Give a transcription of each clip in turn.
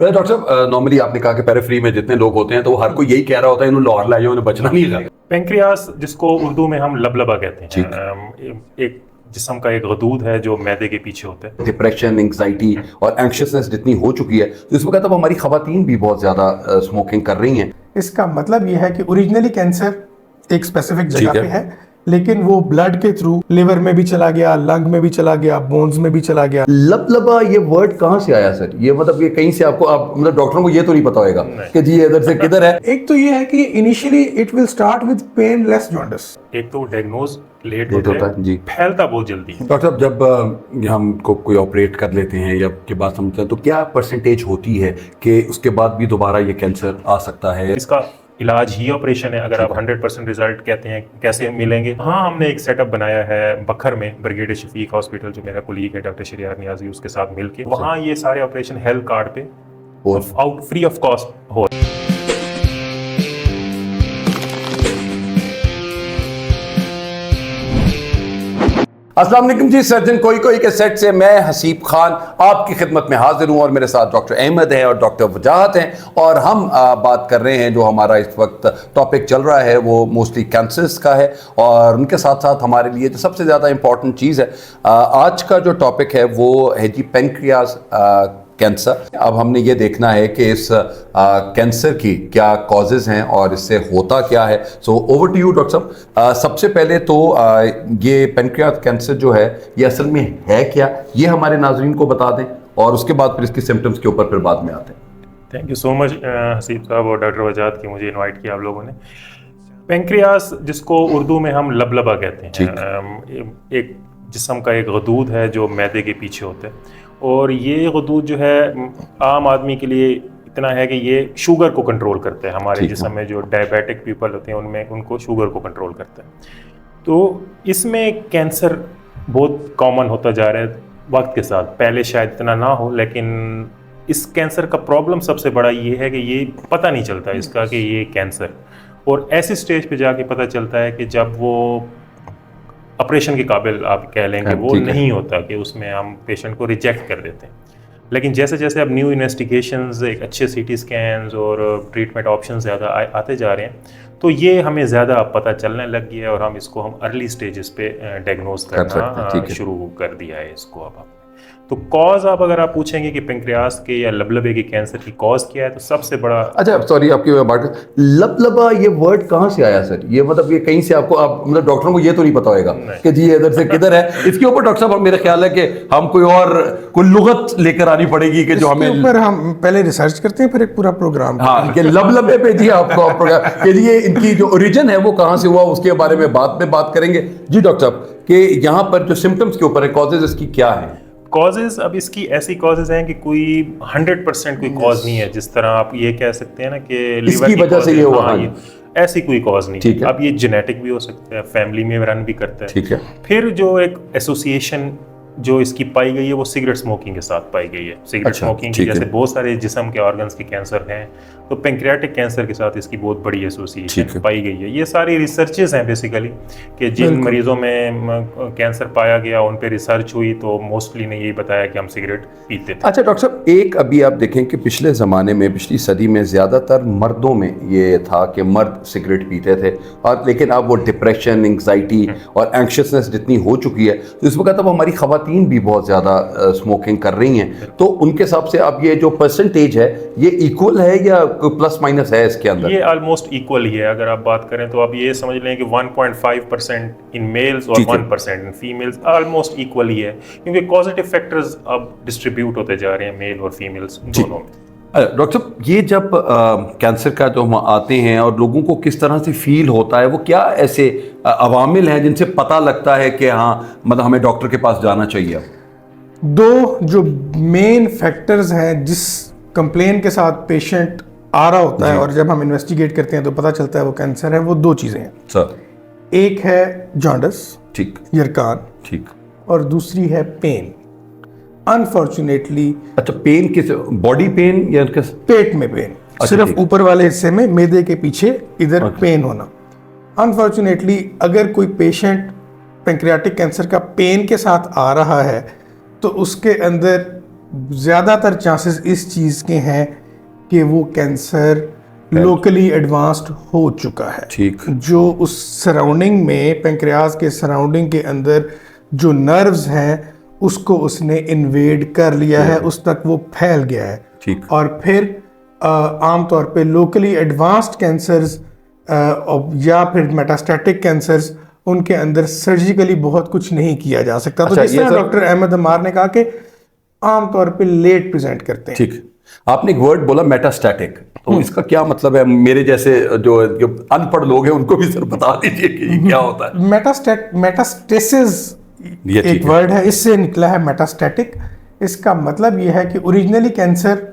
Doctor साहब, normally आपने कहा कि पेरिफेरी में जितने लोग होते हैं तो हर कोई यही कह रहा होता है इन्होंने लाहौर लाए उन्हें बचना नहीं है। पेंक्रियास जिसको उर्दू में हम लबलबा कहते हैं, एक जिस्म का एक गदूद है जो मैदे के पीछे होता है। डिप्रेशन, एंग्जाइटी और एंग्शियसनेस जितनी हो चुकी है तो इस वक्त अब हमारी खवातीन भी बहुत ज्यादा स्मोकिंग कर रही हैं। इसका मतलब यह है कि ओरिजिनली कैंसर एक स्पेसिफिक ठीक जगह है। पे है, लेकिन वो ब्लड के थ्रू लिवर में भी चला गया, लंग में भी चला गया, बोन्स में भी चला गया। लबलबा ये वर्ड कहाँ से आया सर? ये मतलब ये कहीं से आपको आप मतलब डॉक्टरों को ये तो नहीं पता होगा कि जी इधर से किधर है। एक तो ये है कि initially it will start with painless jaundice. एक तो डायग्नोज लेट लेट होता होता है, जी। फैलता बहुत जल्दी है। डॉक्टर साहब, जब हमको कोई ऑपरेट कर लेते हैं या के बाद समझते हैं तो क्या परसेंटेज होती है कि उसके बाद भी दोबारा ये कैंसर आ सकता है? इसका इलाज ही ऑपरेशन है। अगर आप 100% रिजल्ट कहते हैं कैसे मिलेंगे, हाँ, हमने एक सेटअप बनाया है बखर में, ब्रिगेड शफीक हॉस्पिटल, जो मेरा कोलीग है डॉक्टर शरियार नियाजी, उसके साथ मिलके वहाँ ये सारे ऑपरेशन हेल्थ कार्ड पे आउट फ्री ऑफ कॉस्ट हो। अस्सलाम वालेकुम जी, सर्जन कोई कोई के सेट से मैं हसीब खान आपकी खिदमत में हाजिर हूँ और मेरे साथ डॉक्टर अहमद है और डॉक्टर वजाहत हैं और हम बात कर रहे हैं, जो हमारा इस वक्त टॉपिक चल रहा है वो मोस्टली कैंसर्स का है और उनके साथ साथ हमारे लिए जो सबसे ज़्यादा इंपॉर्टेंट चीज़ है आज का जो टॉपिक है वो है जी पेनक्रियास कैंसर। अब हमने ये देखना है कि इस कैंसर की क्या कॉजेज़ हैं और इससे होता क्या है। So over to you doctor साहब। सबसे पहले तो ये पेनक्रियास कैंसर जो है ये असल में है क्या, ये हमारे नाजरीन को बता दें और उसके बाद फिर इसके सिम्टम्स के ऊपर फिर बाद में आते हैं। Thank you so much Haseeb साहब और डॉक्टर वजाहत की मुझे इनवाइट किया आप लोगों ने। पेंक्रियास जिसको उर्दू में हम लबलबा कहते हैं, एक जिस्म का एक गदूद है जो मैदे के पीछे होता है और ये गदूद जो है आम आदमी के लिए इतना है कि ये शुगर को कंट्रोल करता है। हमारे जिस्म में जो डायबिटिक पीपल होते हैं उनमें उनको शुगर को कंट्रोल करता है। तो इसमें कैंसर बहुत कॉमन होता जा रहा है वक्त के साथ। पहले शायद इतना ना हो, लेकिन इस कैंसर का प्रॉब्लम सबसे बड़ा ये है कि ये पता नहीं चलता इसका कि ये कैंसर, और ऐसी स्टेज पे जाके पता चलता है कि जब वो ऑपरेशन के काबिल आप कह लेंगे वो नहीं होता, कि उसमें हम पेशेंट को रिजेक्ट कर देते हैं। लेकिन जैसे जैसे अब न्यू इन्वेस्टिगेशंस, एक अच्छे सीटी स्कैन्स और ट्रीटमेंट ऑप्शन ज़्यादा आते जा रहे हैं तो ये हमें ज़्यादा पता चलने लग गया है और हम इसको हम अर्ली स्टेजेस पे डायग्नोज करना शुरू कर दिया है इसको। अब तो कॉज आप अगर आप पूछेंगे कि पेंक्रियास के या लबलबे के कैंसर की कॉज क्या है, तो सबसे बड़ा अच्छा सॉरी आपकी बात, लबलबा ये वर्ड कहाँ से आया सर? ये मतलब ये कहीं से आपको आप मतलब डॉक्टरों को ये तो नहीं पता होगा कि जी इधर से किधर है। इसके ऊपर डॉक्टर साहब मेरा ख्याल है कि हम कोई लुगत लेकर आनी पड़ेगी कि जो हमें ऊपर हम पहले रिसर्च करते हैं फिर एक पूरा प्रोग्राम। हाँ, कि लबलबे पे जी आपको प्रोग्राम के लिए इनकी जो ओरिजिन है वो कहाँ से हुआ उसके बारे में बाद में बात करेंगे। जी डॉक्टर साहब, कि यहाँ पर जो सिम्टम्स के ऊपर है, कॉजेज इसकी क्या है? कॉजेज, अब इसकी ऐसी कॉजेज हैं कि कोई 100% कोई कॉज नहीं है। जिस तरह आप ये कह सकते हैं ना कि लिवर की वजह से ये हुआ, हाँ, ऐसी कोई कॉज नहीं है। अब ये जेनेटिक भी हो सकता है, फैमिली में रन भी करता है। ठीक है। फिर जो एक एसोसिएशन जो इसकी पाई गई है वो सिगरेट स्मोकिंग के साथ पाई गई है। सिगरेट स्मोकिंग की जैसे बहुत सारे जिस्म के ऑर्गन्स के कैंसर हैं, तो पेंक्रियाटिक कैंसर के साथ इसकी बहुत बड़ी एसोसिएशन पाई गई है। ये सारी रिसर्चेस हैं बेसिकली कि जिन मरीजों में कैंसर पाया गया उन पे रिसर्च हुई तो मोस्टली ने यही बताया कि हम सिगरेट पीते थे। अच्छा डॉक्टर साहब, एक अभी आप देखें कि पिछले ज़माने में, पिछली सदी में ज़्यादातर मर्दों में ये था कि मर्द सिगरेट पीते थे, और लेकिन अब वो डिप्रेशन, एंग्जाइटी और एंग्शियसनेस जितनी हो चुकी है तो इस वक्त अब हमारी खवातीन भी बहुत ज़्यादा स्मोकिंग कर रही हैं। तो उनके हिसाब से अब ये जो परसेंटेज है ये इक्वल है या प्लस माइनस है इसके अंदर? ये ऑलमोस्ट इक्वल ही है। अगर आप बात करें तो आप ये समझ लें कि 1.5% इन मेल्स और 1% इन फीमेल्स, ऑलमोस्ट इक्वल ही है, क्योंकि कॉजेटिव फैक्टर्स अब डिस्ट्रीब्यूट होते जा रहे हैं मेल और फीमेल्स दोनों में। डॉक्टर साहब, ये जब कैंसर का जो हम आते हैं और लोगों को किस तरह से फील होता है, वो क्या ऐसे अवामिल हैं जिनसे पता लगता है कि हाँ मतलब हमें डॉक्टर के पास जाना चाहिए? दो जो मेन फैक्टर्स हैं जिस कंप्लेन के साथ पेशेंट आ रहा होता है और जब हम इन्वेस्टिगेट करते हैं तो पता चलता है वो कैंसर है, वो दो चीज़ें हैं सर। एक है जॉन्डिस, ठीक, यरकान, ठीक, और दूसरी है पेन। अनफॉर्चुनेटली अच्छा, पेन किस, बॉडी पेन या पेट में पेन? अच्छा, सिर्फ ऊपर वाले हिस्से में मैदे के पीछे इधर पेन होना। अनफॉर्चुनेटली अगर कोई पेशेंट पेंक्रियाटिक कैंसर का पेन के साथ आ रहा है तो उसके अंदर ज़्यादातर चांसेस इस चीज़ के हैं कि वो कैंसर लोकली एडवांस्ड हो चुका है। ठीक। जो उस सराउंडिंग में, पेंक्रियाज के सराउंडिंग के अंदर जो नर्व्स हैं उसको उसने इन्वेड कर लिया है, उस तक वो फैल गया है। ठीक। और फिर आमतौर पे लोकली एडवांस्ड कैंसर्स या फिर मेटास्टैटिक कैंसर्स, उनके अंदर सर्जिकली बहुत कुछ नहीं किया जा सकता। तो अच्छा, जिस ये तरह सर- डॉक्टर अहमद अमार ने कहा कि आमतौर पे लेट प्रेजेंट करते हैं। ठीक। आपने एक वर्ड बोला मेटास्टैटिक, तो इसका क्या मतलब है? मेरे जैसे जो अनपढ़ लोग हैं उनको भी सर बता दीजिए कि ये क्या होता है। मेटास्टेसिस ये ठीक एक है। वर्ड है, इससे निकला है मेटास्टैटिक। इसका मतलब ये है कि ओरिजिनली कैंसर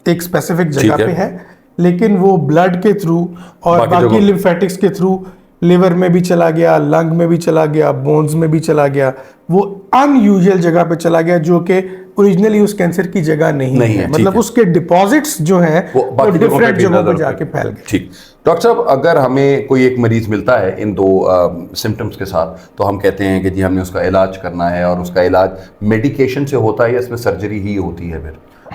एक स्पेसिफिक जगह ठीक है। पे है, लेकिन वो ब्लड के थ्रू और बाकी बाकी जगहों- लिम्फेटिक्स के थ्रू लिवर में भी चला गया, लंग में भी चला गया, बोन्स में भी चला गया, वो अनयूजुअल जगह पे चला गया जो कि ओरिजिनली उस कैंसर की जगह नहीं नहीं है, है। ठीक मतलब है। उसके डिपॉजिट्स जो हैं वो बाकी जगहों पे डिफरेंट भी जगहों नजर पे जाके आते हैं। फैल गए। ठीक। डॉक्टर साहब, अगर हमें कोई एक मरीज मिलता है इन दो सिम्टम्स के साथ, तो हम कहते हैं कि जी हमने उसका इलाज करना है, और उसका इलाज मेडिकेशन से होता है या इसमें सर्जरी ही होती है फिर?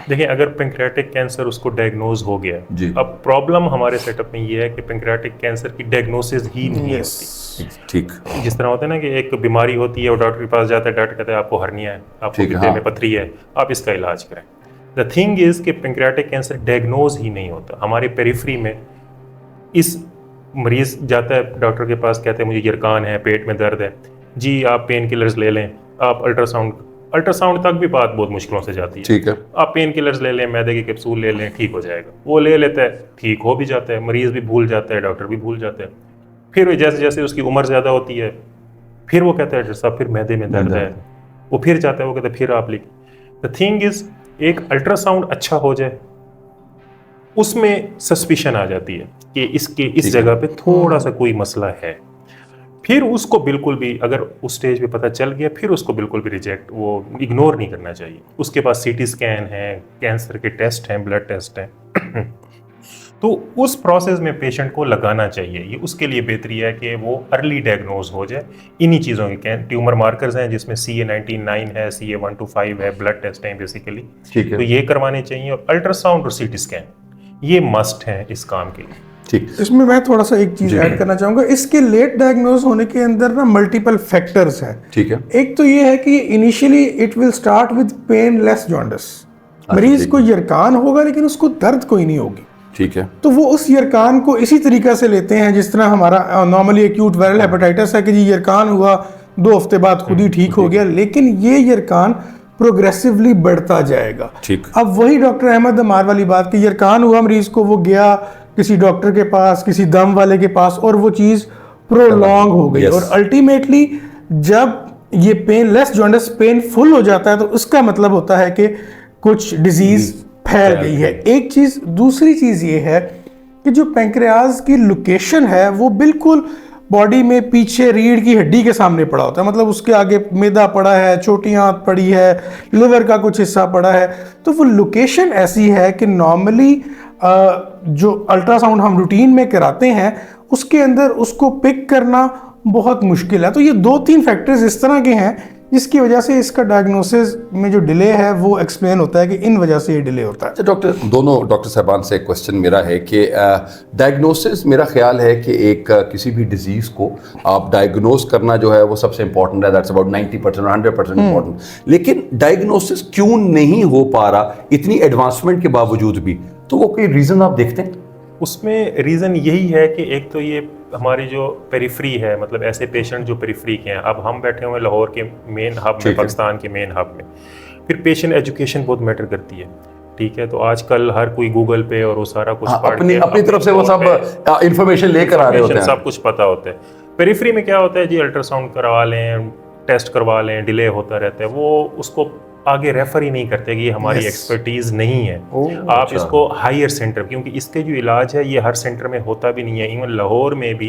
देखिए, अगर पेंक्रियाटिक कैंसर उसको डायग्नोज हो गया जी। अब प्रॉब्लम हमारे सेटअप में ये है कि पेंक्रियाटिक कैंसर की डायग्नोसिस ही नहीं होती। ठीक। जिस तरह होता है ना कि एक बीमारी होती है और डॉक्टर के पास जाता है, डॉक्टर कहता है आपको हर्निया है, आपको ठीक है, पित्ते हाँ। में पथरी है, आप इसका इलाज करें। द थिंग इज कि पेंक्रियाटिक कैंसर डायग्नोज ही नहीं होता। हमारे पेरिफेरी में इस मरीज जाता है डॉक्टर के पास, कहते हैं मुझे यरकान है, पेट में दर्द है, जी आप पेन किलर्स ले लें, आप अल्ट्रासाउंड तक भी बात बहुत मुश्किलों से जाती है। ठीक है। आप पेन किलर्स ले लें, मैदे की कैप्सूल ले लें, ठीक हो जाएगा। वो ले लेता है, ठीक हो भी जाता है, मरीज भी भूल जाता है, डॉक्टर भी भूल जाता है। फिर जैसे जैसे उसकी उम्र ज़्यादा होती है, फिर वो कहता है डॉक्टर साहब फिर मैदे में दर्द है, वो फिर जाता है, वो कहता है फिर आप लिखिए। द थिंग इज, एक अल्ट्रासाउंड अच्छा हो जाए, उसमें सस्पिशन आ जाती है कि इसके इस जगह पे थोड़ा सा कोई मसला है। फिर उसको बिल्कुल भी, अगर उस स्टेज पे पता चल गया, फिर उसको बिल्कुल भी रिजेक्ट, वो इग्नोर नहीं करना चाहिए। उसके पास सीटी स्कैन है, कैंसर के टेस्ट हैं, ब्लड टेस्ट हैं तो उस प्रोसेस में पेशेंट को लगाना चाहिए। ये उसके लिए बेहतरी है कि वो अर्ली डायग्नोज हो जाए। इन्हीं चीज़ों के ट्यूमर मार्कर्स हैं जिसमें CA19-9 है, CA125 है, ब्लड टेस्ट हैं बेसिकली, ठीक है। तो ये करवाने चाहिए। और अल्ट्रासाउंड और सीटी स्कैन ये मस्ट है इस काम के लिए। ठीक। इसमें मैं थोड़ा सा एक चीज ऐड करना चाहूंगा। इसके लेट डायग्नोज होने के अंदर ना मल्टीपल फैक्टर्स हैं। ठीक है। एक तो ये है कि initially it will start with painless jaundice. मरीज ठीक को यरकान होगा लेकिन उसको दर्द कोई नहीं होगी, ठीक है। तो वो उस यरकान को इसी तरीका से लेते हैं जिस तरह हमारा नॉर्मली एक्यूट वायरल हेपेटाइटिस है कि जी यरकान हुआ, 2 हफ्ते बाद खुद ही ठीक हो गया, लेकिन ये यरकान प्रोग्रेसिवली बढ़ता जाएगा। ठीक। अब वही डॉक्टर अहमद अमार वाली बात कि यरकान हुआ मरीज को, वो गया किसी डॉक्टर के पास, किसी दम वाले के पास, और वो चीज़ प्रोलॉन्ग हो गई। Yes. और अल्टीमेटली जब ये पेनलेस जॉन्डिस पेनफुल हो जाता है तो उसका मतलब होता है कि कुछ डिजीज फैल गई है। एक चीज़। दूसरी चीज़ ये है कि जो पेंक्रियाज की लोकेशन है वो बिल्कुल बॉडी में पीछे रीढ़ की हड्डी के सामने पड़ा होता है। मतलब उसके आगे मैदा पड़ा है, छोटी आंत पड़ी है, लिवर का कुछ हिस्सा पड़ा है। तो वो लोकेशन ऐसी है कि नॉर्मली जो अल्ट्रासाउंड हम रूटीन में कराते हैं उसके अंदर उसको पिक करना बहुत मुश्किल है। तो ये 2-3 फैक्टर्स इस तरह के हैं जिसकी वजह से इसका डायग्नोसिस में जो डिले है वो एक्सप्लेन होता है कि इन वजह से ये डिले होता है। अच्छा डॉक्टर, दोनों डॉक्टर साहबान से एक क्वेश्चन मेरा है कि डायग्नोसिस, मेरा ख्याल है कि एक किसी भी डिजीज़ को आप डायग्नोस करना जो है वो सबसे इंपॉर्टेंट है, दैट्स अबाउट 90% और 100% इंपॉर्टेंट। लेकिन डायग्नोसिस क्यों नहीं हो पा रहा इतनी एडवांसमेंट के बावजूद भी? तो वो कोई रीज़न आप देखते हैं? उसमें रीज़न यही है कि एक तो ये हमारी जो पेरिफ्री है, मतलब ऐसे पेशेंट जो पेरिफ्री के हैं। अब हम बैठे हुए लाहौर के मेन हब में, पाकिस्तान के मेन हब में, फिर पेशेंट एजुकेशन बहुत मैटर करती है। ठीक है, तो आजकल हर कोई गूगल पे और वो सारा कुछ पढ़ के अपनी तरफ से वो सब इंफॉर्मेशन लेकर आ रहे होते हैं, सब कुछ पता होता है। पेरिफ्री में क्या होता है जी, अल्ट्रासाउंड करवा लें, टेस्ट करवा लें, डिले होता रहता है, वो उसको आगे रेफर ही नहीं करते कि ये हमारी एक्सपर्टीज नहीं है। आप इसको हायर सेंटर, क्योंकि इसके जो इलाज है ये हर सेंटर में होता भी नहीं है। इवन लाहौर में भी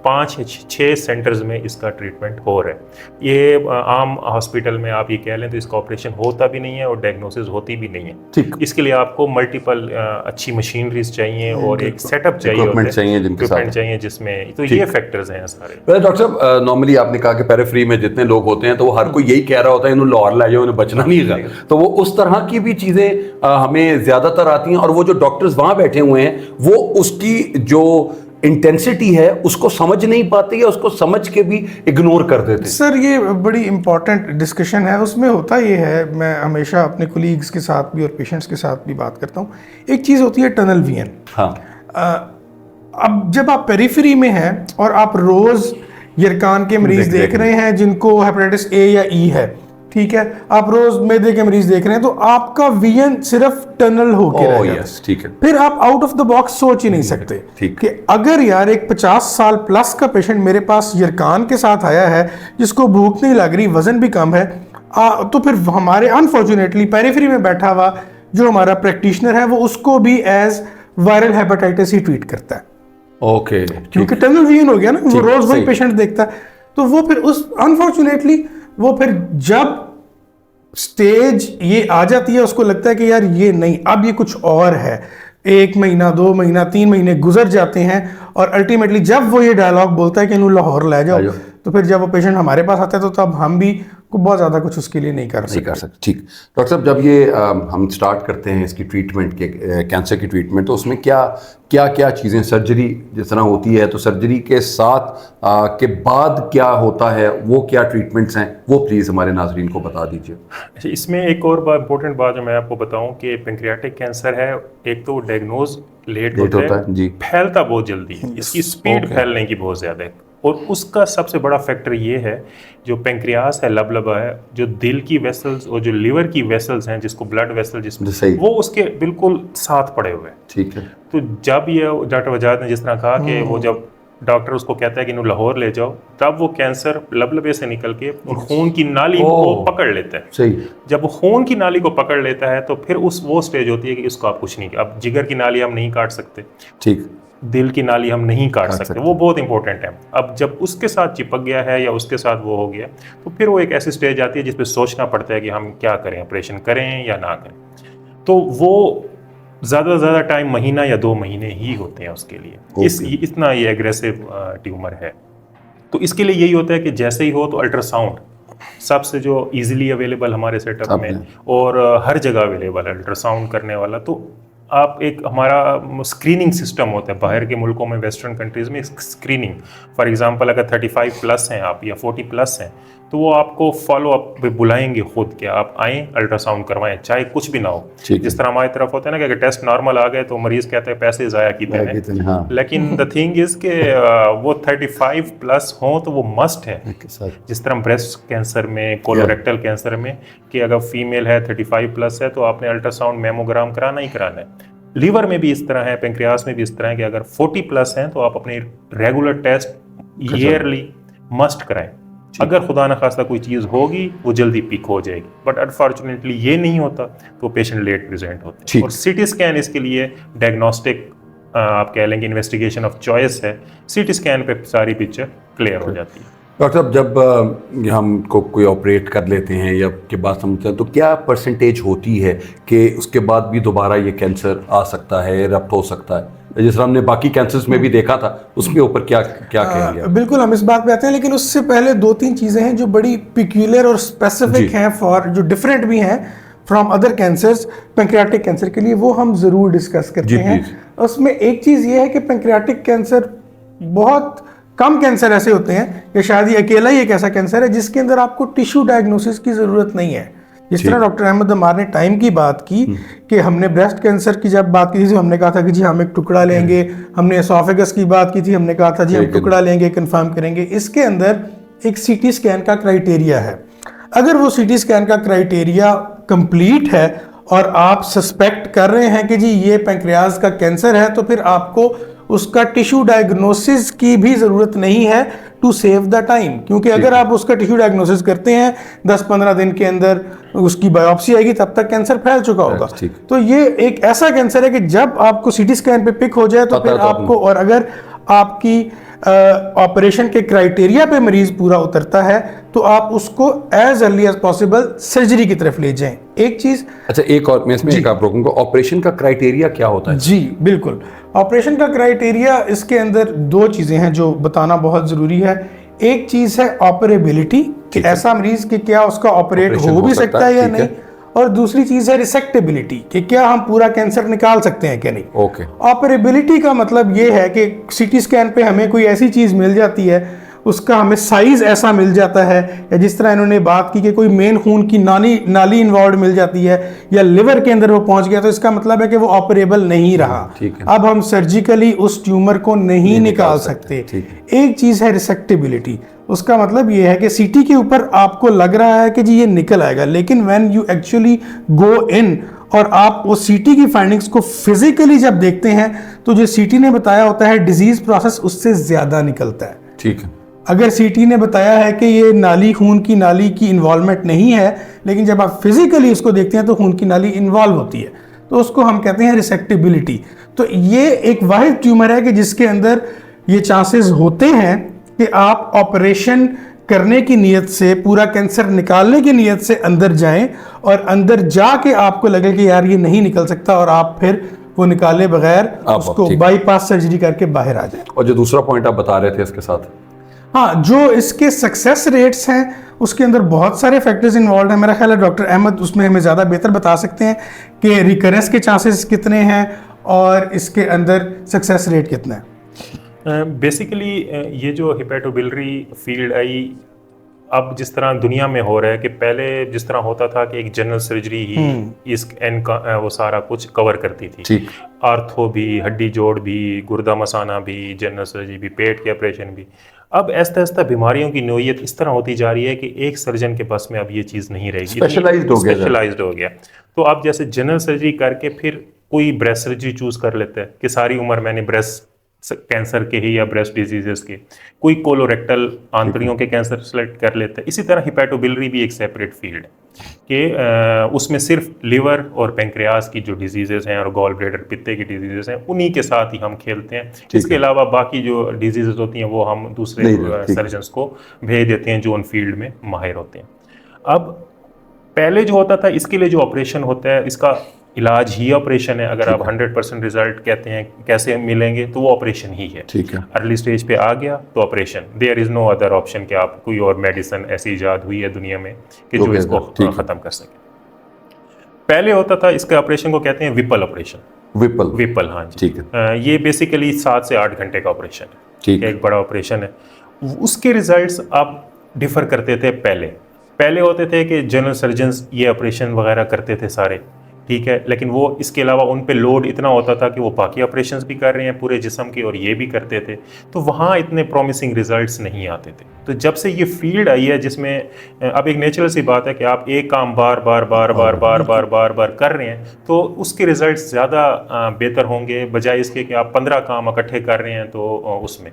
5-6 सेंटर्स में इसका ट्रीटमेंट हो रहा है। ये आम हॉस्पिटल में आप ये कह लें तो इसका ऑपरेशन होता भी नहीं है और डायग्नोसिस होती भी नहीं है। ठीक। इसके लिए आपको मल्टीपल अच्छी मशीनरीज चाहिए और एक सेटअप चाहिए, इक्विपमेंट चाहिए जिसमें, तो ये फैक्टर्स हैं सारे। डॉक्टर साहब, नॉर्मली आपने कहा कि पेरिफेरी में जितने लोग होते हैं तो वो हर कोई यही कह रहा होता है इन्होंने लाहौर ले जाओ, उन्हें बचना नहीं देखिएगा। तो वो उस तरह की भी चीज़ें हमें ज़्यादातर आती हैं, और वो जो डॉक्टर्स वहाँ बैठे हुए हैं वो उसकी जो इंटेंसिटी है उसको समझ नहीं पाते या उसको समझ के भी इग्नोर कर देते हैं। सर ये बड़ी इंपॉर्टेंट डिस्कशन है। उसमें होता ये है, मैं हमेशा अपने कोलीग्स के साथ भी और पेशेंट्स के साथ भी बात करता हूँ, एक चीज़ होती है टनल विजन। हाँ, अब जब आप पेरिफेरी में हैं और आप रोज यरकान के मरीज देख रहे हैं जिनको हेपेटाइटिस ए या ई है, ठीक है, आप रोज मैदे के मरीज देख रहे हैं, तो आपका विजन सिर्फ टनल होके रह जाता है। ठीक है। फिर आप आउट ऑफ द बॉक्स सोच ही नहीं सकते ठीक। कि अगर यार एक 50 साल प्लस का पेशेंट मेरे पास यरकान के साथ आया है, जिसको भूख नहीं लग रही, वजन भी कम है, तो फिर हमारे अनफॉर्चुनेटली पेरिफेरी में बैठा हुआ जो हमारा प्रैक्टिशनर है वो उसको भी एज वायरल हेपेटाइटिस ही ट्रीट करता है। ओके, क्योंकि टनल विजन हो गया ना, वो रोज वही पेशेंट देखता है। तो वो फिर उस अनफॉर्चुनेटली वो फिर जब स्टेज ये आ जाती है, उसको लगता है कि यार ये नहीं, अब ये कुछ और है। 1 महीना 2 महीना 3 महीने गुजर जाते हैं और अल्टीमेटली जब वो ये डायलॉग बोलता है कि इन्हों लाहौर ले जाओ, तो फिर जब वो पेशेंट हमारे पास आता है तो तब हम भी को बहुत ज़्यादा कुछ उसके लिए नहीं कर सकते। ठीक। डॉक्टर साहब, जब ये हम स्टार्ट करते हैं इसकी ट्रीटमेंट के कैंसर की ट्रीटमेंट, तो उसमें क्या चीज़ें, सर्जरी जिस तरह होती है, तो सर्जरी के साथ के बाद क्या होता है, वो क्या ट्रीटमेंट्स हैं, वो प्लीज़ हमारे नाजरीन को बता दीजिए। इसमें एक और इंपॉर्टेंट बात जो मैं आपको बताऊं कि पेंक्रियाटिक कैंसर है, एक तो डायग्नोज लेट होता है जी, फैलता बहुत जल्दी है, इसकी स्पीड फैलने की बहुत ज़्यादा है, और उसका सबसे बड़ा फैक्टर ये है जो पेंक्रियास है, लबलबा है, जो दिल की वेसल्स और जो लिवर की वेसल्स हैं, जिसको ब्लड वेसल जिसमें, वो उसके बिल्कुल साथ पड़े हुए हैं। ठीक है। तो जब ये डॉक्टर वजाहत ने जिस तरह कहा कि वो जब डॉक्टर उसको कहता है कि इन्हें लाहौर ले जाओ, तब वो कैंसर लबलबे से निकल के और खून की नाली को पकड़ लेता है। सही। जब वो खून की नाली को पकड़ लेता है तो फिर वो स्टेज होती है कि इसको आप कुछ नहीं, अब जिगर की नाली हम नहीं काट सकते, ठीक, दिल की नाली हम नहीं काट सकते, वो बहुत इंपॉर्टेंट है। अब जब उसके साथ चिपक गया है या उसके साथ वो हो गया, तो फिर वो एक ऐसी स्टेज आती है जिसपे सोचना पड़ता है कि हम क्या करें, ऑपरेशन करें या ना करें। तो वो ज़्यादा से ज़्यादा टाइम महीना या 2 महीने ही होते हैं उसके लिए। इतना ये एग्रेसिव ट्यूमर है। तो इसके लिए यही होता है कि जैसे ही हो तो अल्ट्रासाउंड सबसे जो इजीली अवेलेबल हमारे सेटअप में और हर जगह अवेलेबल है अल्ट्रासाउंड करने वाला। तो आप एक हमारा स्क्रीनिंग सिस्टम होता है, बाहर के मुल्कों में, वेस्टर्न कंट्रीज में स्क्रीनिंग, फॉर एग्जांपल अगर 35 प्लस हैं आप या 40 प्लस हैं, तो वो आपको फॉलो अप पे बुलाएंगे खुद के, आप आएँ अल्ट्रासाउंड करवाएं, चाहे कुछ भी ना हो। जिस तरह हमारी तरफ होता है ना कि अगर टेस्ट नॉर्मल आ गए तो मरीज कहते हैं पैसे ज़ाया कितने हैं, हाँ। लेकिन द थिंग इज़ के वो 35 प्लस हों तो वो मस्ट है। जिस तरह ब्रेस्ट कैंसर में, कोलोरेक्टल कैंसर में, कि अगर फीमेल है 35 प्लस है तो आपने अल्ट्रासाउंड मेमोग्राम कराना ही कराना है। लीवर में भी इस तरह है, पेंक्रियास में भी इस तरह है कि अगर 40 प्लस हैं तो आप अपने रेगुलर टेस्ट ईयरली मस्ट कराएं। अगर खुदा न खास्ता कोई चीज़ होगी वो जल्दी पिक हो जाएगी, बट अनफॉर्चुनेटली ये नहीं होता तो पेशेंट लेट प्रेजेंट होते हैं। और सीटी स्कैन इसके लिए डायग्नोस्टिक आप कह लेंगे इन्वेस्टिगेशन ऑफ चॉइस है। सीटी स्कैन पे सारी पिक्चर क्लियर हो जाती है। डॉक्टर साहब, जब हमको कोई ऑपरेट कर लेते हैं या के बाद समझते हैं, तो क्या परसेंटेज होती है कि उसके बाद भी दोबारा ये कैंसर आ सकता है, रप्ट हो सकता है, जिस तरह हमने बाकी कैंसर्स में भी देखा था, उसके ऊपर क्या कहेंगे? बिल्कुल, हम इस बात पे आते हैं, लेकिन उससे पहले 2-3 चीज़ें हैं जो बड़ी पिक्यूलर और स्पेसिफिक हैं, फॉर जो डिफरेंट भी हैं from other cancers pancreatic cancer के लिए, वो हम ज़रूर डिस्कस करते हैं। उसमें एक चीज़ ये है कि पेंक्रियाटिक कैंसर, बहुत कम कैंसर ऐसे होते हैं या शायद ये अकेला ही एक ऐसा कैंसर है जिसके अंदर आपको टिश्यू डायग्नोसिस की ज़रूरत नहीं है। जिस तरह डॉक्टर अहमद अमार ने टाइम की बात की कि हमने ब्रेस्ट कैंसर की जब बात की थी, हमने कहा था कि जी हम एक टुकड़ा लेंगे, हमने एसोफेगस की बात की थी, हमने कहा था जी हम टुकड़ा लेंगे, कंफर्म करेंगे। इसके अंदर एक सीटी स्कैन का क्राइटेरिया है। अगर वो सीटी स्कैन का क्राइटेरिया कंप्लीट है और आप सस्पेक्ट कर रहे हैं कि जी ये पैंक्रियाज का कैंसर है, तो फिर आपको उसका टिश्यू डायग्नोसिस की भी ज़रूरत नहीं है टू सेव द टाइम। क्योंकि अगर आप उसका टिश्यू डायग्नोसिस करते हैं 10-15 दिन के अंदर उसकी बायोप्सी आएगी, तब तक कैंसर फैल चुका होगा। तो ये एक ऐसा कैंसर है कि जब आपको सीटी स्कैन पे पिक हो जाए तो फिर आपको, और अगर आपकी ऑपरेशन के क्राइटेरिया पे मरीज पूरा उतरता है तो आप उसको as early as possible surgery की तरफ ले जाएं। एक चीज, अच्छा एक और मैं इसमें एक आप रोकूंगा, ऑपरेशन का क्राइटेरिया क्या होता है? जी बिल्कुल, ऑपरेशन का क्राइटेरिया, इसके अंदर 2 चीजें हैं जो बताना बहुत जरूरी है। एक चीज है ऑपरेबिलिटी, कि ऐसा मरीज कि क्या उसका ऑपरेट हो भी सकता है या नहीं। और दूसरी चीज़ है रिसेक्टेबिलिटी, कि क्या हम पूरा कैंसर निकाल सकते हैं कि नहीं। ओके। ऑपरेबिलिटी का मतलब ये है कि सीटी स्कैन पे हमें कोई ऐसी चीज़ मिल जाती है, उसका हमें साइज ऐसा मिल जाता है, या जिस तरह इन्होंने बात की कि कोई मेन खून की नाली इन्वॉल्व मिल जाती है या लिवर के अंदर वो पहुंच गया, तो इसका मतलब है कि वो ऑपरेबल नहीं रहा। ठीक है। अब हम सर्जिकली उस ट्यूमर को नहीं निकाल सकते। एक चीज़ है रिसेक्टेबिलिटी, उसका मतलब ये है कि सीटी के ऊपर आपको लग रहा है कि जी ये निकल आएगा, लेकिन व्हेन यू एक्चुअली गो इन और आप वो सीटी की फाइंडिंग्स को फिजिकली जब देखते हैं, तो जो सीटी ने बताया होता है डिजीज प्रोसेस उससे ज्यादा निकलता है। ठीक है। अगर सीटी ने बताया है कि ये खून की नाली की इन्वॉल्वमेंट नहीं है, लेकिन जब आप फिजिकली उसको देखते हैं तो खून की नाली इन्वॉल्व होती है, तो उसको हम कहते हैं रिसेक्टिबिलिटी। तो ये एक वाहिद ट्यूमर है कि जिसके अंदर ये चांसेस होते हैं कि आप ऑपरेशन करने की नीयत से, पूरा कैंसर निकालने की नीयत से अंदर जाएं और अंदर जाके आपको लगे कि यार ये नहीं निकल सकता, और आप फिर वो निकाले बगैर उसको बाईपास सर्जरी करके बाहर आ जाए। और जो दूसरा पॉइंट आप बता रहे थे इसके साथ, हाँ, जो इसके सक्सेस रेट्स हैं उसके अंदर बहुत सारे फैक्टर्स इन्वॉल्व हैं। मेरा ख्याल है डॉक्टर अहमद उसमें हमें ज़्यादा बेहतर बता सकते हैं कि रिकरेंस के चांसेस कितने हैं और इसके अंदर सक्सेस रेट कितना है। बेसिकली ये जो हिपेटोबिलियरी फील्ड आई, अब जिस तरह दुनिया में हो रहा है कि पहले जिस तरह होता था कि एक जनरल सर्जरी ही इस वो सारा कुछ कवर करती थी, आर्थो भी, हड्डी जोड़ भी, गुर्दा मसाना भी, जनरल सर्जरी भी, पेट के ऑपरेशन भी। अब आहिस्ता आहिस्ता बीमारियों की नोयत इस तरह होती जा रही है कि एक सर्जन के बस में अब ये चीज़ नहीं रहेगी, स्पेशलाइज्ड हो गया। तो अब जैसे जनरल सर्जरी करके फिर कोई ब्रेस्ट सर्जरी चूज कर लेता है कि सारी उम्र मैंने ब्रेस्ट कैंसर के ही या ब्रेस्ट डिजीजेस के, कोई कोलोरेक्टल आंतड़ियों के कैंसर सेलेक्ट कर लेता है। इसी तरह हिपेटोबिलियरी भी एक सेपरेट फील्ड है कि उसमें सिर्फ लिवर और पेंक्रियास की जो डिजीजेस हैं और गॉल ब्लैडर पित्ते की डिजीजेस हैं उन्हीं के साथ ही हम खेलते हैं। इसके अलावा बाकी जो डिजीजेस होती हैं वो हम दूसरे सर्जन्स को भेज देते हैं जो उन फील्ड में माहिर होते हैं। अब पहले जो होता था, इसके लिए जो ऑपरेशन होता है, इसका इलाज ही ऑपरेशन है। अगर आप 100% रिजल्ट कहते हैं कैसे मिलेंगे, तो वो ऑपरेशन ही है। ठीक है। अर्ली स्टेज पे आ गया तो operation, there is no other option कि आप कोई और मेडिसिन ऐसी इजाद हुई है दुनिया में कि जो इसको खत्म कर सके। पहले होता था, इसके ऑपरेशन को कहते हैं विपल ऑपरेशन। विपल, हाँ जी। ठीक है। ये बेसिकली 7 से 8 घंटे का ऑपरेशन है। ठीक है। एक बड़ा ऑपरेशन है। उसके रिजल्ट्स आप डिफर करते थे। पहले होते थे कि जनरल सर्जन्स ये ऑपरेशन वगैरह करते थे सारे, ठीक है, लेकिन वो इसके अलावा उन पे लोड इतना होता था कि वो बाकी ऑपरेशंस भी कर रहे हैं पूरे जिस्म के और ये भी करते थे, तो वहाँ इतने प्रॉमिसिंग रिजल्ट्स नहीं आते थे। तो जब से ये फील्ड आई है जिसमें अब एक नेचुरल सी बात है कि आप एक काम बार बार कर रहे हैं, तो उसके रिजल्ट्स ज़्यादा बेहतर होंगे बजाय इसके कि आप 15 काम इकट्ठे कर रहे हैं। तो उसमें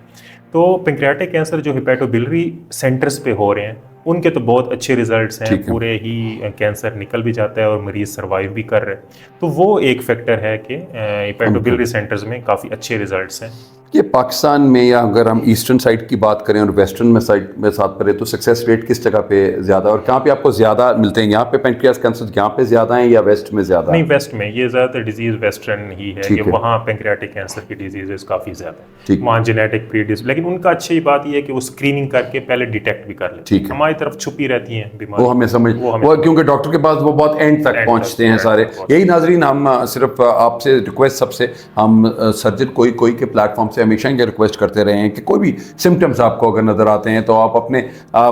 तो पेंक्रियाटिक कैंसर जो हिपेटोबिलियरी सेंटर्स पे हो रहे हैं उनके तो बहुत अच्छे रिजल्ट्स हैं, पूरे ही कैंसर निकल भी जाता है और मरीज सर्वाइव भी कर रहे हैं। तो वो एक फैक्टर है कि हिपेटोबिलियरी सेंटर्स में काफ़ी अच्छे रिजल्ट्स हैं। ये पाकिस्तान में, या अगर हम ईस्टर्न साइड की बात करें और वेस्टर्न में साइड में साथ करें, तो सक्सेस रेट किस जगह पे ज़्यादा और कहाँ पे आपको ज़्यादा मिलते हैं? यहाँ पे पेंक्रियास कैंसर यहाँ पे ज़्यादा है या वेस्ट में ज़्यादा? नहीं, वेस्ट में ये ज़्यादातर डिजीज़ वेस्टर्न ही है कि वहाँ पेंक्रियाटिक कैंसर की डिजीजेस काफ़ी ज़्यादा है, वहाँ जेनेटिक प्रीडिस। लेकिन उनका अच्छी बात यह है कि वो स्क्रीनिंग करके पहले डिटेक्ट भी कर लेते हैं। हमारी तरफ छुपी रहती हैं बीमारी, वो हमें समझ, वो क्योंकि डॉक्टर के पास वो बहुत एंड तक पहुँचते हैं सारे। यही नाजरीन, हम सिर्फ आपसे रिक्वेस्ट, सबसे हम सर्जन कोई के प्लेटफॉर्म से हमेशा ये रिक्वेस्ट करते रहे हैं कि कोई भी सिम्टम्स आपको अगर नज़र आते हैं तो आप अपने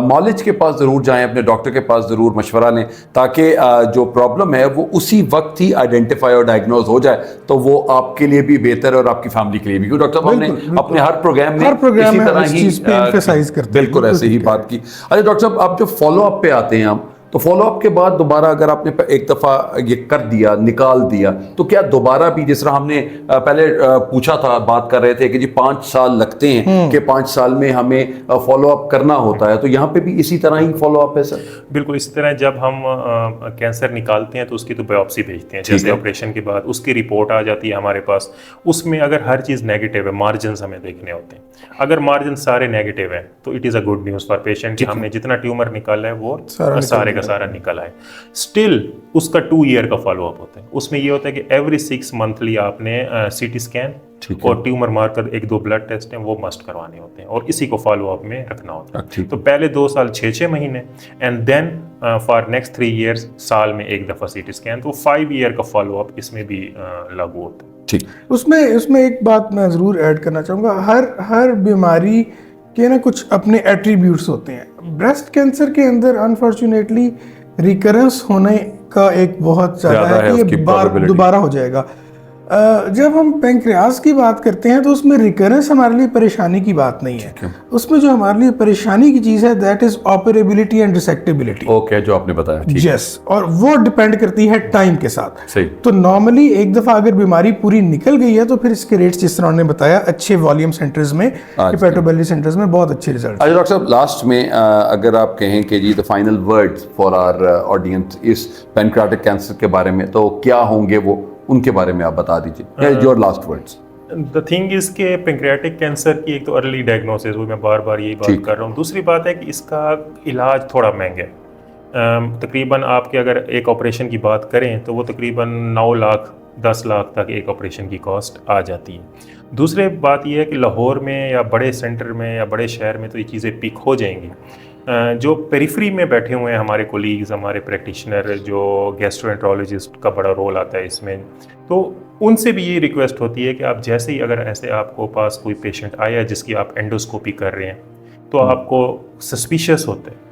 मॉलेज के पास ज़रूर जाएं, अपने डॉक्टर के पास ज़रूर मशवरा लें, ताकि जो प्रॉब्लम है वो उसी वक्त ही आइडेंटिफाई और डायग्नोज हो जाए, तो वो आपके लिए भी बेहतर है और आपकी फैमिली के लिए भी। क्योंकि डॉक्टर साहब हमने अपने हर प्रोग्राम में इसी तरह ही बिल्कुल ऐसे ही बात की। अच्छा डॉक्टर साहब, आप जो फॉलो अप पे आते हैं, हम तो फॉलोअप के बाद दोबारा अगर आपने एक दफ़ा ये कर दिया, निकाल दिया, तो क्या दोबारा भी, जिस तरह हमने पहले पूछा था, बात कर रहे थे कि जी 5 साल लगते हैं कि 5 साल में हमें फॉलोअप करना होता है, तो यहाँ पे भी इसी तरह ही फॉलोअप है सर? बिल्कुल इसी तरह। जब हम कैंसर निकालते हैं तो उसकी तो बायोप्सी भेजते हैं, जैसे ऑपरेशन के बाद उसकी रिपोर्ट आ जाती है हमारे पास। उसमें अगर हर चीज़ नेगेटिव है, मार्जिन हमें देखने होते हैं। अगर मार्जिन सारे नेगेटिव हैं तो it is a good news for patient कि हमने जितना ट्यूमर निकाला है वो सारे का सारा निकल आए। स्टिल उसका 2 ईयर का फॉलो अप होता है। उसमें ये होता है कि एवरी 6 मंथली आपने CT स्कैन और ट्यूमर मार्कर 1-2 ब्लड टेस्ट हैं वो मस्ट करवाने होते हैं और इसी को फॉलो अप में रखना होता है। तो पहले 2 साल 6-6 महीने and then for next 3 years साल में 1 दफ़ा CT स्कैन, तो 5 ईयर का फॉलो अप इसमें भी लागू होता है। ठीक, उसमें एक बात मैं ज़रूर ऐड करना चाहूँगा, हर बीमारी के ना कुछ अपने एट्रीब्यूट्स होते हैं। ब्रेस्ट कैंसर के अंदर अनफॉर्चुनेटली रिकरेंस होने का एक बहुत ज़्यादा है कि ये दोबारा हो जाएगा। जब हम पेंक्रियास की बात करते हैं तो उसमें रिकरेंस हमारे लिए परेशानी की बात नहीं है। उसमें जो हमारे लिए परेशानी की चीज़ है that is operability and resectability. Okay, जो आपने बताया, यस, और वो डिपेंड करती है टाइम के साथ। सही। तो नॉर्मली एक दफ़ा अगर बीमारी पूरी निकल गई है तो फिर इसके रेट्स जिस तरह उन्होंने बताया अच्छे वॉल्यूम सेंटर्स में, हेपेटोबिलिटी सेंटर्स में बहुत अच्छे रिजल्ट। अच्छा डॉक्टर साहब, लास्ट में अगर आप कहें कि जी the final words for our audience इस पैनक्रियाटिक कैंसर के बारे में, तो क्या होंगे वो, उनके बारे में आप बता दीजिए, your last words. The thing is के पेंक्रियाटिक कैंसर की एक तो अर्ली डायग्नोसिस, वो मैं बार बार यही बात कर रहा हूँ। दूसरी बात है कि इसका इलाज थोड़ा महंगा है। तकरीबन आपके अगर एक ऑपरेशन की बात करें तो वो तकरीबन 9 लाख 10 लाख तक एक ऑपरेशन की कॉस्ट आ जाती है। दूसरी बात यह है कि लाहौर में या बड़े सेंटर में या बड़े शहर में तो ये चीज़ें पिक हो जाएंगी। जो पेरिफरी में बैठे हुए हैं हमारे कोलीग्स, हमारे प्रैक्टिशनर, जो गैस्ट्रोएंट्रोलॉजिस्ट का बड़ा रोल आता है इसमें, तो उनसे भी ये रिक्वेस्ट होती है कि आप जैसे ही अगर ऐसे आपको पास कोई पेशेंट आया जिसकी आप एंडोस्कोपी कर रहे हैं तो आपको सस्पिशियस होता है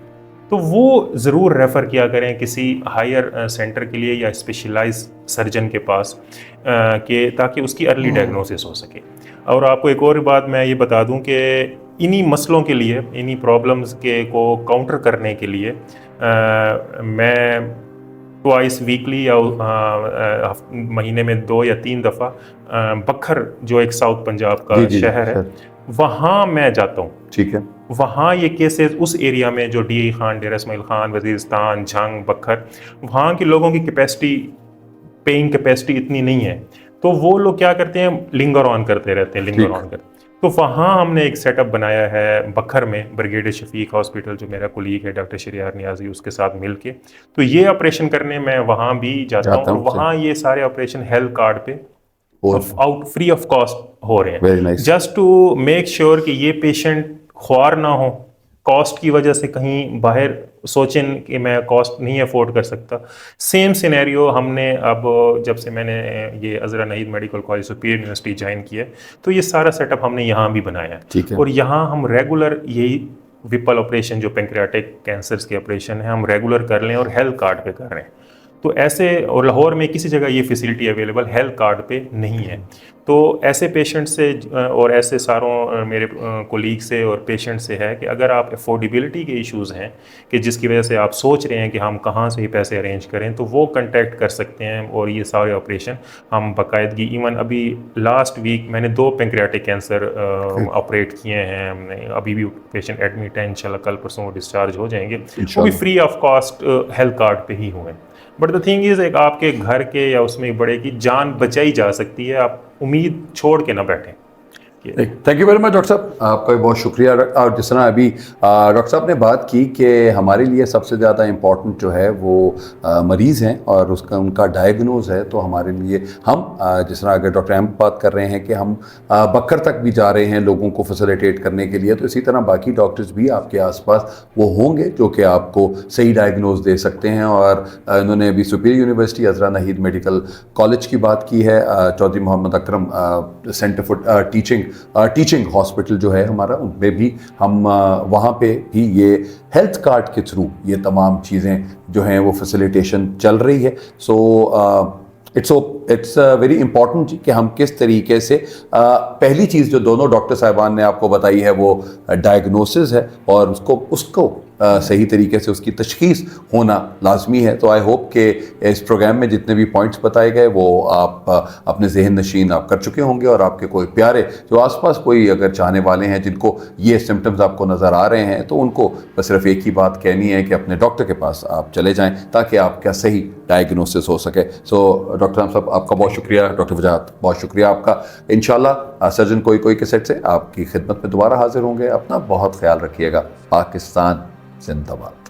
तो वो ज़रूर रेफ़र किया करें किसी हायर सेंटर के लिए या स्पेशलाइज सर्जन के पास कि ताकि उसकी अर्ली डायग्नोसिस हो सके। और आपको एक और बात मैं ये बता दूं कि इन्हीं मसलों के लिए, इन्हीं प्रॉब्लम्स के को काउंटर करने के लिए मैं ट्वाइस वीकली या महीने में 2 या 3 दफ़ा बखर, जो एक साउथ पंजाब का शहर है, वहाँ मैं जाता हूँ। ठीक है। वहाँ ये केसेस उस एरिया में जो डी खान, डेरा इस्माइल खान, वजीरिस्तान, झंग, बखर, वहाँ के लोगों की कैपेसिटी, पेइंग कैपेसिटी इतनी नहीं है, तो वो लोग क्या करते हैं, लिंगर ऑन करते रहते हैं, लिंगर ऑन करते। तो वहाँ हमने एक सेटअप बनाया है बखर में, ब्रिगेड शफीक हॉस्पिटल, जो मेरा कोलीग है डॉक्टर शरियार नियाजी, उसके साथ मिलके तो ये ऑपरेशन करने मैं वहाँ भी जाता हूँ। वहाँ ये सारे ऑपरेशन हेल्थ कार्ड पे आउट फ्री ऑफ कॉस्ट हो रहे हैं, जस्ट टू मेक श्योर कि ये पेशेंट ख्वार ना हो, कॉस्ट की वजह से कहीं बाहर सोचें कि मैं कॉस्ट नहीं अफोर्ड कर सकता। सेम सिनेरियो हमने अब जब से मैंने ये Azra Naheed medical college superior university join किया तो ये सारा सेटअप हमने यहाँ भी बनाया है। और यहाँ हम रेगुलर यही विपल ऑपरेशन, जो पेंक्रियाटिक कैंसर्स के ऑपरेशन है, हम रेगुलर कर लें और हेल्थ कार्ड पे कर रहे हैं। तो ऐसे, और लाहौर में किसी जगह ये फैसिलिटी अवेलेबल हेल्थ कार्ड पे नहीं है। तो ऐसे पेशेंट से और ऐसे सारों मेरे कोलीग से और पेशेंट से है कि अगर आप अफोर्डेबिलिटी के इश्यूज़ हैं कि जिसकी वजह से आप सोच रहे हैं कि हम कहाँ से ही पैसे अरेंज करें, तो वो कांटेक्ट कर सकते हैं और ये सारे ऑपरेशन हम बाकायदगी, इवन अभी लास्ट वीक मैंने 2 पेंक्रियाटिक कैंसर ऑपरेट किए हैं। अभी भी पेशेंट एडमिट है, इंशाल्लाह कल परसों वो डिस्चार्ज हो जाएंगे, वो भी free of cost health card पे ही हुए। बट द थिंग इज़, एक आपके घर के या उसमें बड़े की जान बचाई जा सकती है, आप उम्मीद छोड़ के ना बैठें। Thank you very much doctor साहब, आपका बहुत शुक्रिया। और जिस तरह अभी डॉक्टर साहब ने बात की कि हमारे लिए सबसे ज़्यादा इम्पॉर्टेंट जो है वो मरीज़ हैं और उसका उनका डायग्नोज है, तो हमारे लिए हम जिस तरह अगर डॉक्टर अहमद बात कर रहे हैं कि हम बकर तक भी जा रहे हैं लोगों को फैसिलिटेट करने के लिए, तो इसी तरह बाकी डॉक्टर्स भी आपके आसपास वो होंगे जो कि आपको सही डायग्नोज दे सकते हैं। और उन्होंने अभी सुपीरियर यूनिवर्सिटी अजरा नहीद मेडिकल कॉलेज की बात की है, Chaudhary Mohammad Akram centre for teaching hospital जो है हमारा, उनमें भी हम वहाँ पे भी ये हेल्थ कार्ड के थ्रू ये तमाम चीज़ें जो हैं वो फैसिलिटेशन चल रही है। सो इट्स वेरी इम्पॉर्टेंट कि हम किस तरीके से पहली चीज़ जो दोनों डॉक्टर साहिबान ने आपको बताई है वो डायग्नोसिस है और उसको सही तरीके से उसकी तशखीस होना लाजमी है। तो आई होप कि इस प्रोग्राम में जितने भी पॉइंट्स बताए गए वो आप अपने जहन नशीन आप कर चुके होंगे और आपके कोई प्यारे जो आसपास कोई अगर चाहने वाले हैं जिनको ये सिम्टम्स आपको नज़र आ रहे हैं, तो उनको बस सिर्फ एक ही बात कहनी है कि अपने डॉक्टर के पास आप चले जाएँ ताकि आपका सही डायग्नोसिस हो सके। सो डॉक्टर साहब आपका बहुत शुक्रिया, डॉक्टर वजाहत बहुत शुक्रिया आपका। इंशाल्लाह सर्जन कोई के सेट से आपकी खिदमत में दोबारा हाजिर होंगे। अपना बहुत ख्याल रखिएगा। पाकिस्तान जिंदाबाद।